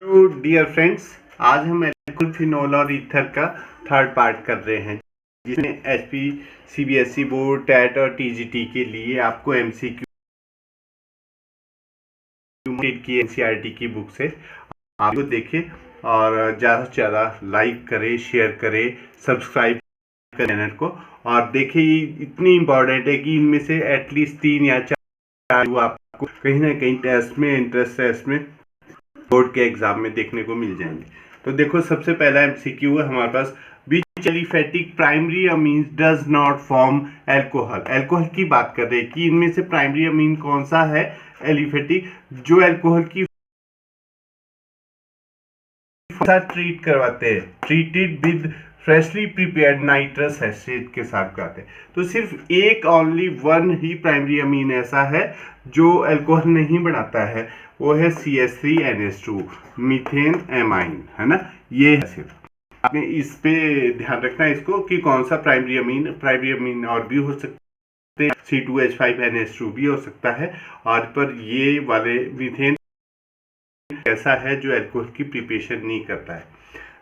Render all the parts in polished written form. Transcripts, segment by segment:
तो dear friends, आज हम एल्कोहल, फिनोल और ईथर का थर्ड पार्ट कर रहे हैं, जिसमें एचपी, सीबीएसई बोर्ड, टैट और टीजीटी के लिए आपको एमसीक्यू की एनसीईआरटी की बुक से आपको देखें और ज़्यादा से ज़्यादा लाइक करें, शेयर करें, सब्सक्राइब करें चैनल को। और देखिए, ये इतनी इम्पॉर्टेंट है कि इनमें से एटलीस्ट 3 या 4 वो आपको कहीं ना कहीं टेस्ट में, इंट्रेंस टेस्ट में, बोर्ड के एग्जाम में देखने को मिल जाएंगे। तो देखो, सबसे पहला एमसीक्यू है हमारे पास, which aliphatic primary amines does not form alcohol. Alcohol की बात कर रहे हैं कि इनमें से प्राइमरी अमीन कौन सा है एलिफेटिक जो अल्कोहल की ट्रीट करवाते हैं, treated with freshly prepared nitrous acid के साथ कराते हैं। तो सिर्फ एक, ओनली वन ही प्राइमरी अमीन ऐसा है जो अल्कोहल नहीं बनाता है, वो है CH3NH2 मीथेन एमाइन, है ना। ये है सिर्फ, आपने इस पे ध्यान रखना है इसको कि कौन सा प्राइमरी अमीन और भी हो सकते हैं, C2H5NH2 भी हो सकता है, और पर ये वाले मीथेन ऐसा है जो अल्कोहल की प्रिपरेशन नहीं करता है।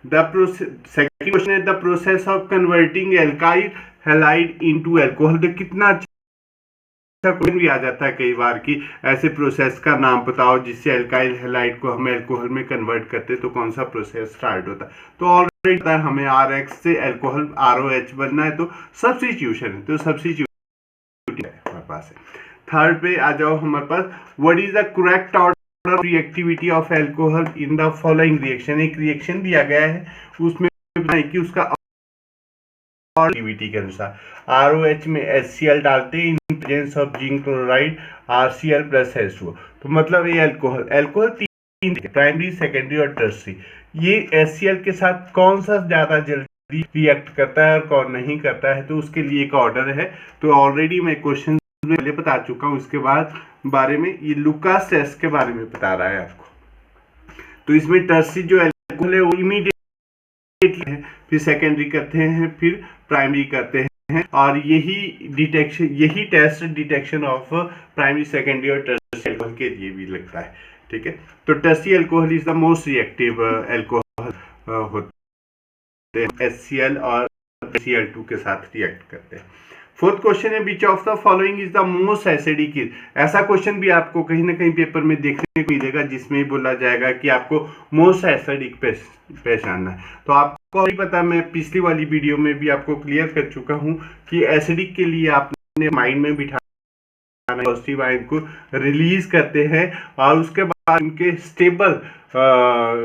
सेकंड क्वेश्चन है, the process of converting alkyl halide into alcohol. तो कितना अच्छा क्वेश्चन भी आ जाता है कई बार कि ऐसे प्रोसेस का नाम बताओ जिससे अल्काइल हैलाइड को हम अल्कोहल में कन्वर्ट करते, तो कौन सा प्रोसेस स्टार्ट होता है। तो ऑलरेडी पता है हमें RH से अल्कोहल ROH बनना है, तो सब्स्टिट्यूशन है, तो सब्स्टिट्यूट हमारे पास है। थर्ड पे आ जाओ हमारे पास, what is the correct order reactivity of alcohol in the following reaction. एक रिएक्शन दिया गया है, उसमें बताएं कि उसका एक्टिविटी के अनुसार ROH में HCl डालते हैं in presence of zinc chloride RCl plus H2O। तो मतलब ये अल्कोहल 3 प्राइमरी, सेकेंडरी और टर्सरी। ये HCl के साथ कौन सा ज्यादा जल्दी रिएक्ट करता है और कौन नहीं करता है, तो उसके लिए एक ऑर्डर है। तो ऑलरेडी मैं क्वेश्चन पहले बता चुका हूं, इसके बाद बारे में ये लुकास टेस्ट के बारे में बता रहा है आपको। तो इसमें टर्सरी जो अल्कोहल है वो इमीडिएटली है, फिर सेकेंडरी करते हैं, फिर प्राइमरी करते हैं, और यही test detection of primary, secondary और टर्सरी अल्कोहल के लिए भी लगता है। ठीक है, तो tertiary alcohol is the most reactive alcohol होते हैं, HCl और Cl2 के साथ रिएक्ट करते हैं। फोर्थ क्वेश्चन है, which of the following is the most acidic. ऐसा क्वेश्चन भी आपको कहीं ना कहीं पेपर में देखने को मिलेगा, जिसमें बोला जाएगा कि आपको मोस्ट एसिडिक पहचानना है। तो आपको ही पता, मैं पिछली वाली वीडियो में भी आपको क्लियर कर चुका हूं कि एसिडिक के लिए आपने माइंड में बिठाना, पॉजिटिव आयन को रिलीज करते हैं और उसके बाद उनके स्टेबल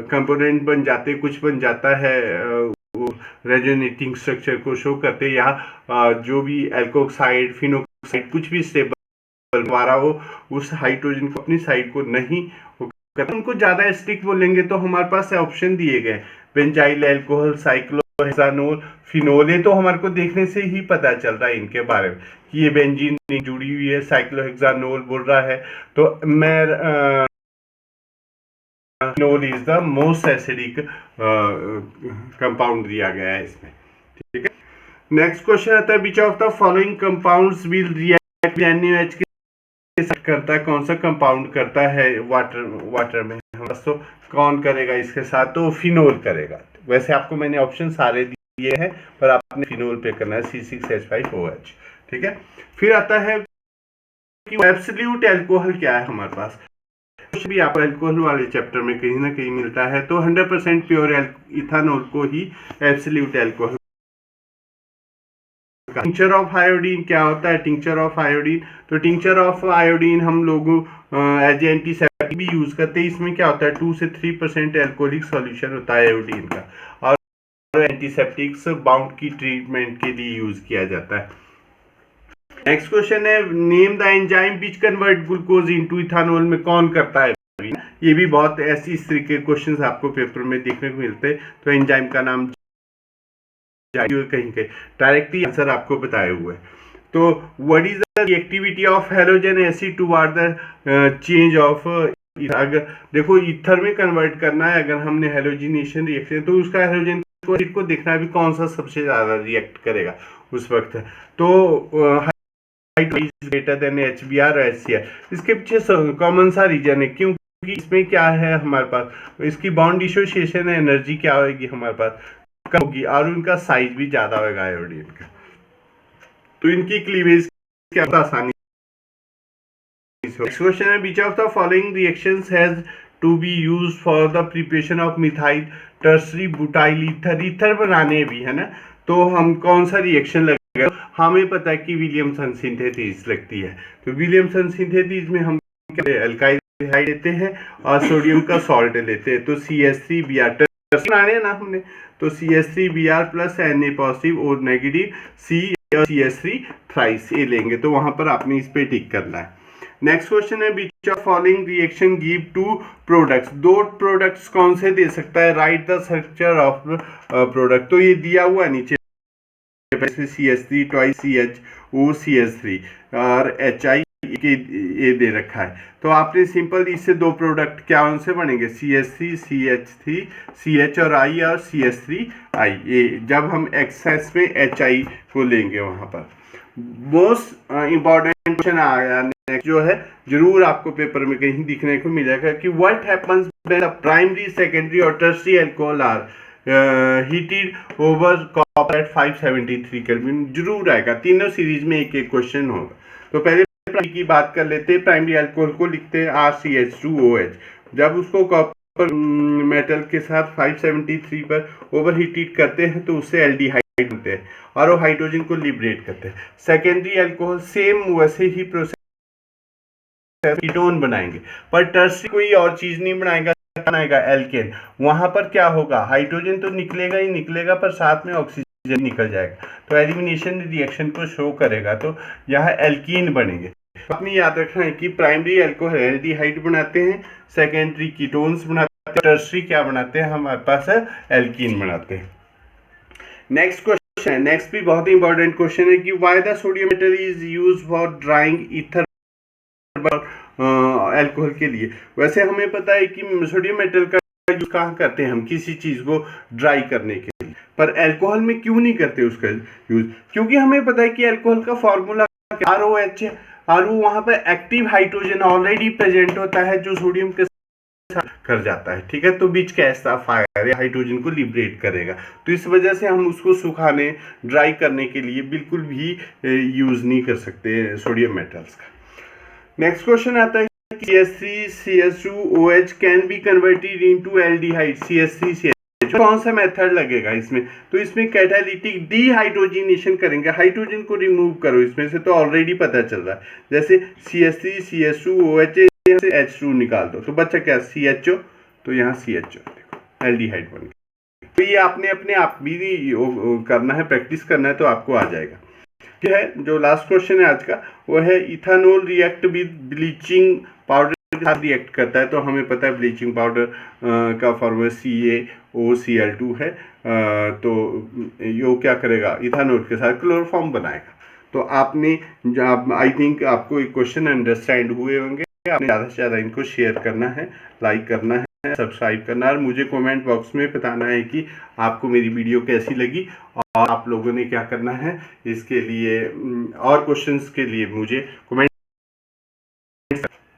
कंपोनेंट बन जाते, कुछ बन जाता है, रेजोनेटिंग स्ट्रक्चर को शो करते। यहाँ जो भी एल्कोक्साइड, फिनोक्साइड, कुछ भी स्टेबल द्वारा वो उस हाइड्रोजन को अपनी साइड को नहीं करते, उनको ज्यादा एसिडिक बोलेंगे। तो हमारे पास ऑप्शन दिए गए, बेंजाइल अल्कोहल, साइक्लोहेक्सानोल, फिनोल। ये तो हमारे को देखने से ही पता चल रहा है इनके बारे में कि ये बेंजीन जुड़ी हुई है, साइक्लोहेक्सानोल बोल रहा है। तो मैं phenol is the most acidic compound दिया गया है इसमें। ठीक है, नेक्स्ट क्वेश्चन आता है, which of the following compounds will react NaOH के साथ करता है। कौन सा कंपाउंड करता है वाटर में, तो कौन करेगा इसके साथ, तो फिनोल करेगा। वैसे आपको मैंने ऑप्शन सारे दिए हैं, पर आपने फिनोल पे करना है, C6H5OH। ठीक है, फिर आता है कि एब्सोल्यूट अल्कोहल क्या है हमारे पास, कुछ भी आपको अल्कोहल वाले चैप्टर में कहीं ना कहीं मिलता है। तो 100% प्योर इथानॉल को ही absolute alcohol. Tincture of iodine क्या होता है, टिंचर ऑफ आयोडीन, तो टिंचर ऑफ आयोडीन हम लोग एज एंटीसेप्टिक भी यूज करते हैं। इसमें क्या होता है, 2 से 3% अल्कोहलिक सॉल्यूशन होता है आयोडीन का, और एंटीसेप्टिक्स बाउंड की ट्रीटमेंट के लिए यूज किया जाता है। नेक्स्ट क्वेश्चन है, name the enzyme which convert glucose into ethanol. में कौन करता है, ये भी बहुत ऐसी इस तरीके के क्वेश्चंस आपको पेपर में देखने को मिलते हैं। तो एंजाइम का नाम कहीं डायरेक्टली आंसर आपको बताए हुए है। तो what is the reactivity of halogen acid toward the change of, अगर देखो ईथर में कन्वर्ट करना है, अगर हमने हैलोजिनेशन रिएक्शन, तो उसका हैलोजन को देखना है भी कौन सा सबसे ज्यादा रिएक्ट करेगा उस वक्त। तो ग्रेटर देन HBr और HCl। इसके पीछे कॉमन सा रीजन है, क्यों कि इसमें क्या है हमारे पास, इसकी बॉन्ड डिसोसिएशन एनर्जी क्या होगी हमारे पास, कम होगी, और उनका साइज भी ज्यादा होगा आयोडीन का, तो इनकी क्लीवेज क्या आसानी। नेक्स्ट क्वेश्चन है, which of the following reactions has to be use for the preparation of methyl tertiary butyl ether, ether बनाने भी है ना, तो हम कौन सा रिएक्शन लगेगा, हमें पता है कि विलियमसन सिंथेसिस लगती है, तो विलियमसन सिंथेसिस में हम एल्काइल लेते हैं और सोडियम का सॉल्ट लेते हैं, तो CH3Br बनाने हैं ना हमने, तो CH3Br प्लस Na पॉजिटिव और नेगेटिव CH3 थ्राइस ए लेंगे, तो वहां पर आपने इस पे टिक करना है। नेक्स्ट क्वेश्चन है, which of following reaction give two products, दो प्रोडक्ट्स कौन से दे सकता है, right the structure of product, तो ये दिया हुआ है नीचे CH3 ट्वाइस CHO CH3 और HI के ये दे रखा है, तो आपने सिंपल इससे दो प्रोडक्ट क्या उनसे बनेंगे, CH3 CH3 CH और I और CH3I, ये जब हम एक्सेस में HI को लेंगे वहां पर। मोस्ट इंपॉर्टेंट क्वेश्चन आ गया नेक्स्ट जो है, जरूर आपको पेपर में कहीं दिखने को मिलेगा कि what happens when the primary secondary और tertiary alcohol are heated over copper at 573 kelvin, जरूर आएगा, तीनों सीरीज में एक एक क्वेश्चन होगा। तो पहले प्राइमरी की बात कर लेते हैं, प्राइमरी अल्कोहल को लिखते हैं RCH2OH, जब उसको कॉपर मेटल के साथ 573 पर ओवर हीटेड करते हैं तो उससे एल्डिहाइड बनते हैं और वो हाइड्रोजन को लिबरेट करते हैं। सेकेंडरी अल्कोहल सेम वैसे ही प्रोसेस कीटोन बनाएंगे, पर टर्शियरी कोई और चीज नहीं बनाएगा, बनाएगा एल्केन, वहां पर क्या होगा, हाइड्रोजन तो निकलेगा ही निकलेगा पर साथ में ऑक्सीजन निकल जाएगा, तो एलिमिनेशन रिएक्शन को शो करेगा, तो यहाँ एल्कीन बनेंगे। अपनी याद रखना है कि प्राइमरी अल्कोहल एल्डिहाइड बनाते हैं, सेकेंडरी कीटोन्स बनाते हैं, टर्शियरी क्या बनाते हैं हमारे पास है एल्कीन बनाते हैं। नेक्स्ट क्वेश्चन है, नेक्स्ट भी बहुत ही इंपॉर्टेंट क्वेश्चन है कि why the sodium metal is used for drawing ether alcohol के लिए। वैसे हमें पता है कि सोडियम मेटल का यूज कहाँ करते हैं हम, किसी चीज को ड्राई करने के लिए, पर अल्कोहल में क्यों नहीं करते उसका यूज, क्योंकि हमें पता है कि अल्कोहल का फॉर्मूला ROH है और वो वहां पर एक्टिव हाइड्रोजन ऑलरेडी प्रेजेंट होता है जो सोडियम के साथ कर जाता है, ठीक है, तो बीच का ऐसा फायर हाइड्रोजन को लिबरेट करेगा, तो इस वजह से हम उसको सुखाने ड्राई करने के लिए बिल्कुल भी यूज नहीं कर सकते सोडियम मेटल्स का। नेक्स्ट क्वेश्चन आता है CH3 CH2OH can be converted into aldehyde CH3 CH, कौन सा मेथड लगेगा इसमें, तो इसमें कैटालिटिक डीहाइड्रोजिनेशन करेंगे, हाइड्रोजन को रिमूव करो इसमें से, तो ऑलरेडी पता चल रहा है, जैसे CH3 CH2OH से H2 निकाल दो तो बच्चा क्या CHO, तो यहाँ CHO देखो एल्डिहाइड बन गया, तो ये आपने अपने आप भी करना है, प्रैक्टिस करना है, तो आपको आ जाएगा। ठीक है, जो लास्ट क्वेश्चन है आज का वो है ethanol react with bleaching powder के साथ रिएक्ट करता है, तो हमें पता है ब्लीचिंग पाउडर का फॉर्मूला CaOCl2 है, तो यो क्या करेगा इथानॉल के साथ क्लोरोफॉर्म बनाएगा, तो आपने आई थिंक आपको एक क्वेश्चन अंडरस्टैंड हुए होंगे, आपने ज़्यादा से ज़्यादा इनको शेयर करना है, लाइक करना है, सब्सक्राइब करना है और मुझे कमेंट बॉक्स में बताना है कि आपको मेरी वीडियो कैसी लगी और आप लोगों ने क्या करना है इसके लिए, और क्वेश्चंस के लिए मुझे कमेंट